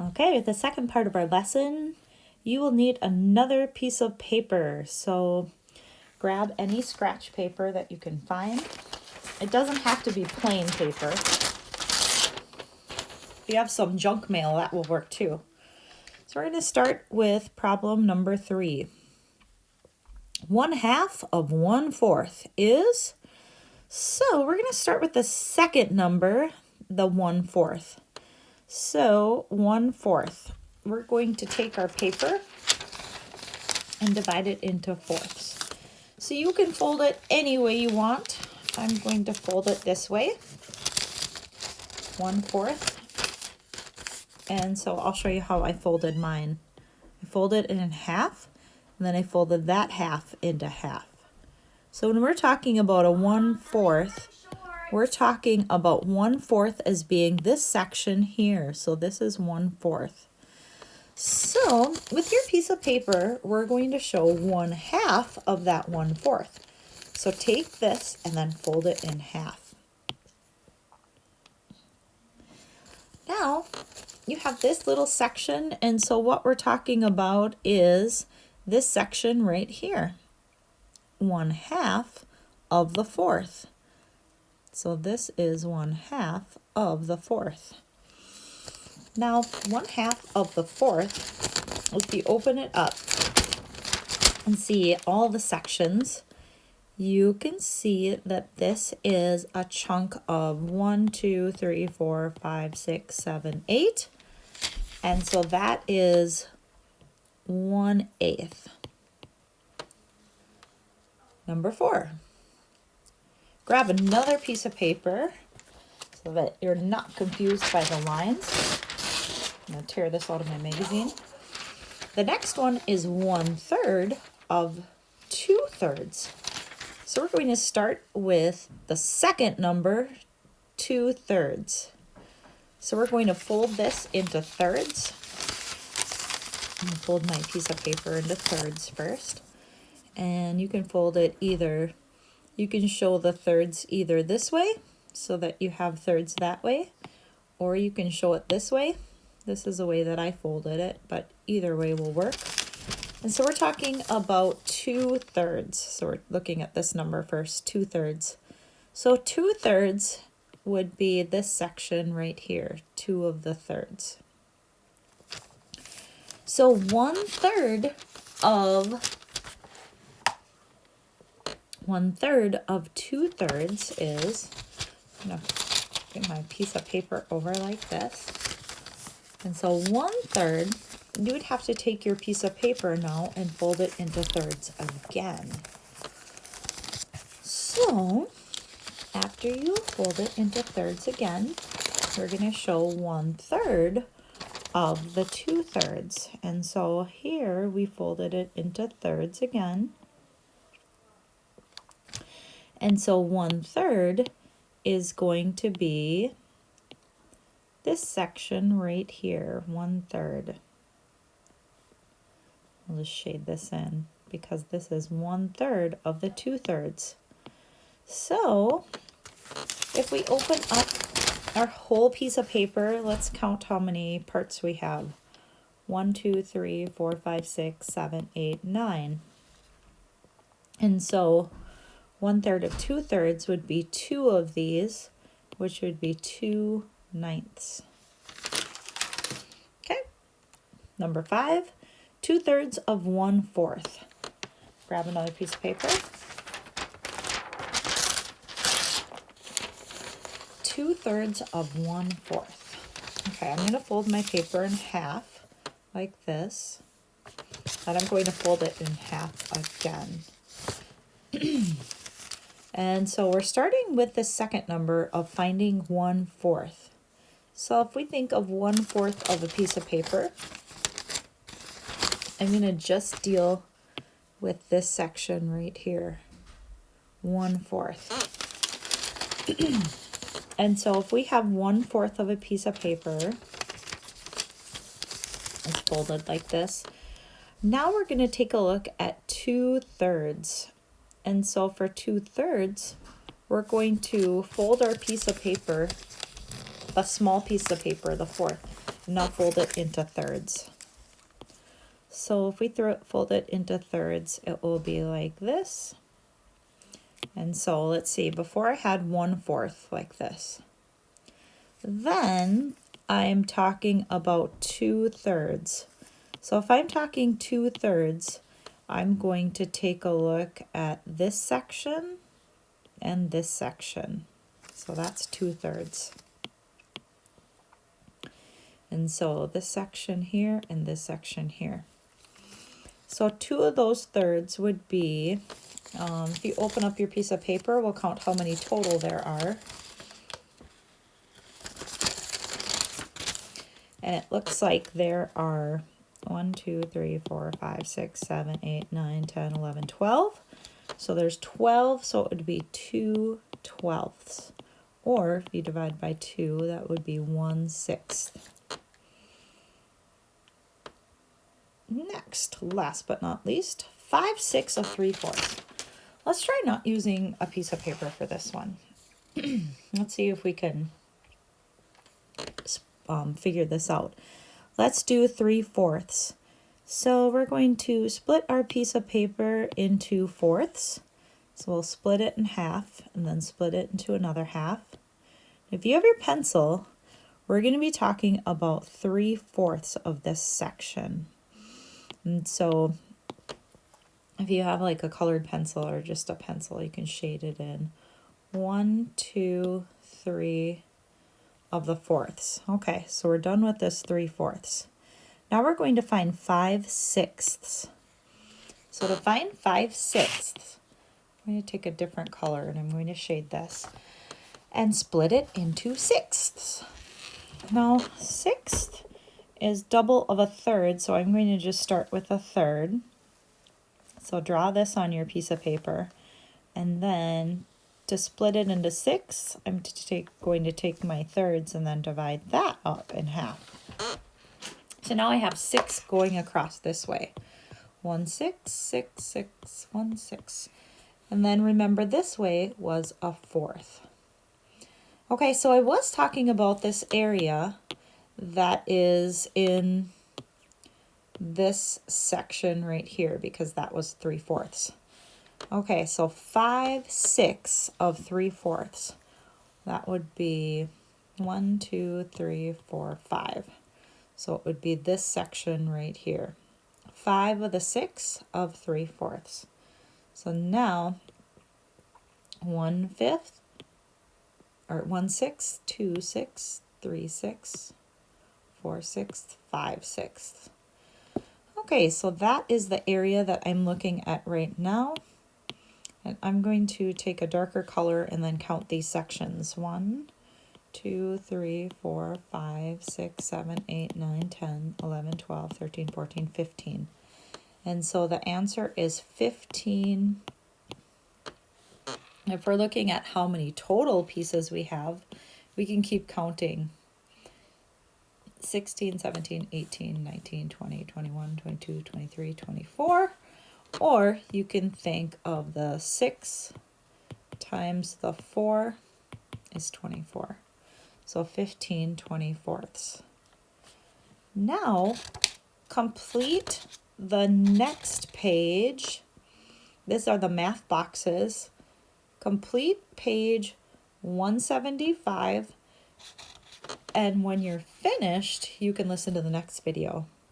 Okay, the second part of our lesson, you will need another piece of paper. So grab any scratch paper that you can find. It doesn't have to be plain paper. If you have some junk mail, that will work too. So we're going to start with problem number 3. 1/2 of 1/4 is, so we're going to start with the second number, the 1/4. So 1/4, we're going to take our paper and divide it into fourths. So you can fold it any way you want. I'm going to fold it this way, 1/4. And so I'll show you how I folded mine. I folded it in half, and then I folded that half into half. So when we're talking about a 1/4, we're talking about 1/4 as being this section here. So this is 1/4. So with your piece of paper, we're going to show 1/2 of that 1/4. So take this and then fold it in half. Now you have this little section, and so what we're talking about is this section right here, 1/2 of the 4th. So this is 1/2 of the 4th. Now 1/2 of the 4th, if you open it up and see all the sections, you can see that this is a chunk of 1, 2, 3, 4, 5, 6, 7, 8. And so that is 1/8. Number 4. Grab another piece of paper so that you're not confused by the lines. I'm going to tear this out of my magazine. The next one is 1/3 of 2/3. So we're going to start with the second number, 2/3. So we're going to fold this into thirds. I'm going to fold my piece of paper into thirds first. And you can fold it either, you can show the thirds either this way, so that you have thirds that way, or you can show it this way. This is the way that I folded it, but either way will work. And so we're talking about 2/3. So we're looking at this number first, 2/3. So 2/3 would be this section right here, 2 of the thirds. So 1/3 of 2/3 is, I'm going to get my piece of paper over like this. And so 1/3, you would have to take your piece of paper now and fold it into thirds again. So after you fold it into thirds again, we're going to show 1/3 of the 2/3. And so here we folded it into thirds again. And so 1/3 is going to be this section right here, 1/3. I'll just shade this in because this is 1/3 of the 2/3. So if we open up our whole piece of paper, let's count how many parts we have. 1, 2, 3, 4, 5, 6, 7, 8, 9. And so 1/3 of 2/3 would be 2 of these, which would be 2/9. Okay. Number 5, 2/3 of 1/4. Grab another piece of paper. 2/3 of 1/4. Okay, I'm going to fold my paper in half like this, and I'm going to fold it in half again. And so we're starting with the second number of finding 1/4. So if we think of 1/4 of a piece of paper, I'm going to just deal with this section right here, 1/4. And so if we have 1/4 of a piece of paper, it's folded like this. Now we're going to take a look at 2/3. And so for 2/3, we're going to fold our piece of paper, the small piece of paper, the 4th, Now fold it into thirds. So if we fold it into thirds, it will be like this. And so let's see, before I had 1/4 like this. Then I'm talking about 2/3. So if I'm talking 2/3, I'm going to take a look at this section and this section. So that's 2/3. And so this section here and this section here. So 2 of those thirds would be, if you open up your piece of paper, we'll count how many total there are. And it looks like there are 1, 2, 3, 4, 5, 6, 7, 8, 9, 10, 11, 12. So there's 12, so it would be 2/12. Or if you divide by 2, that would be 1/6. Next, last but not least, 5/6 of 3/4. Let's try not using a piece of paper for this one. Let's see if we can figure this out. Let's do 3/4. So we're going to split our piece of paper into fourths. So we'll split it in half and then split it into another half. If you have your pencil, we're going to be talking about 3/4 of this section. And so if you have like a colored pencil or just a pencil, you can shade it in 1, 2, 3 of the fourths. Okay, so we're done with this 3/4. Now we're going to find 5/6. So to find 5/6, I'm going to take a different color and I'm going to shade this and split it into sixths. Now 1/6 is double of a third, so I'm going to just start with a third. So draw this on your piece of paper, and then to split it into 6, I'm going to take my thirds and then divide that up in half. So now I have 6 going across this way. 1, 6, 6, 6, 1, 6. And then remember this way was a fourth. Okay, so I was talking about this area that is in this section right here because that was 3/4. Okay, so 5/6 of 3/4. That would be 1, 2, 3, 4, 5. So it would be this section right here. 5/6 of 3/4. So now 1/5 or 1/6, 2/6, 3/6, 4/6, 5/6. Okay, so that is the area that I'm looking at right now. And I'm going to take a darker color and then count these sections. 1, 2, 3, 4, 5, 6, 7, 8, 9, 10, 11, 12, 13, 14, 15. And so the answer is 15. If we're looking at how many total pieces we have, we can keep counting. 16, 17, 18, 19, 20, 21, 22, 23, 24. Or you can think of the 6 times the 4 is 24. So 15 24ths. Now complete the next page. These are the math boxes. Complete page 175. And when you're finished, you can listen to the next video.